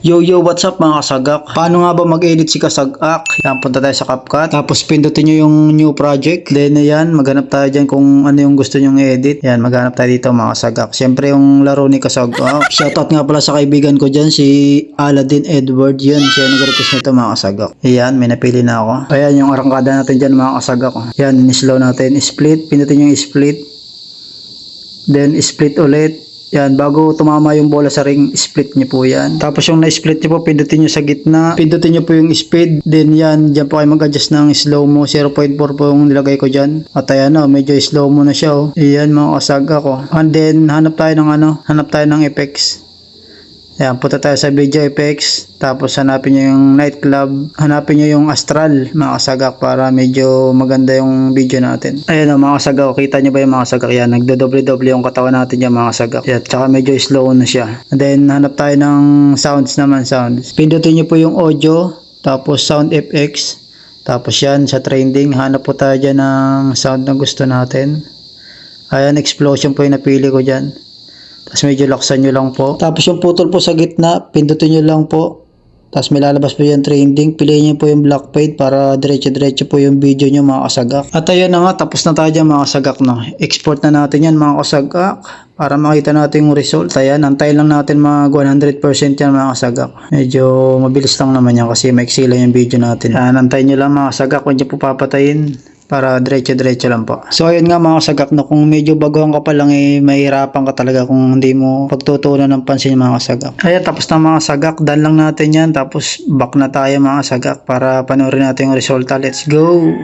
Yo, what's up mga kasagak? Paano nga ba mag-edit si kasagak? Yan, punta tayo sa CapCut. Tapos pindutin nyo yung new project. Then yan, maghanap tayo dyan kung ano yung gusto nyo i-edit. Yan, maghanap tayo dito mga kasagak. Siyempre yung laro ni kasagak. Shoutout nga pala sa kaibigan ko dyan, si Aladdin Edward. Yan, siya nag-request nito mga kasagak. Yan, may napili na ako. Ayan, yung arangkada natin dyan mga kasagak. Yan, slow natin. Split, pindutin yung split. Then split ulit. Yan, bago tumama yung bola sa ring, split nyo po yan. Tapos yung na-split nyo po, pindutin nyo sa gitna. Pindutin nyo po yung speed. Then yan, dyan po kayo mag-adjust ng slow mo. 0.4 po yung nilagay ko dyan. At ayan o, medyo slow mo na siya o. Ayan mga kasaga ko. And then, hanap tayo ng effects. Ayan, punta tayo sa video effects. Tapos hanapin nyo yung nightclub. Hanapin nyo yung astral, mga kasagak, para medyo maganda yung video natin. Ayan o, mga kasagak. Kita nyo ba yung mga kasagak? Yan, nagdo-doble-doble yung katawan natin yung mga kasagak. Yan, tsaka medyo slow na siya. And then, hanap tayo ng sounds naman, sounds. Pindutin nyo po yung audio. Tapos sound FX. Tapos yan, sa trending. Hanap po tayo dyan ng sound na gusto natin. Ayan, explosion po yung napili ko dyan. Tapos medyo laksan nyo lang po. Tapos yung putol po sa gitna, pindutin nyo lang po. Tapos may lalabas po yung trending. Piliin nyo po yung black fade para diretso-diretso po yung video nyo mga kasagak. At ayun na nga, tapos na tayo dyan mga kasagak. No? Export na natin yan mga kasagak para makita natin yung result. Ayan, antayin lang natin mga 100% yan mga kasagak. Medyo mabilis lang naman yan kasi maiksi lang yung video natin. Ayan, antayin nyo lang mga kasagak. Huwag nyo po papatayin. Para diretso-diretso lang po. So ayun nga mga kasagak, no, kung medyo baguhan ka pa lang mahirapan ka talaga kung hindi mo pagtutunan ng pansin mga kasagak. Kaya tapos na mga kasagak, done lang natin yan. Tapos back na tayo mga kasagak para panoorin natin yung resulta. Let's go!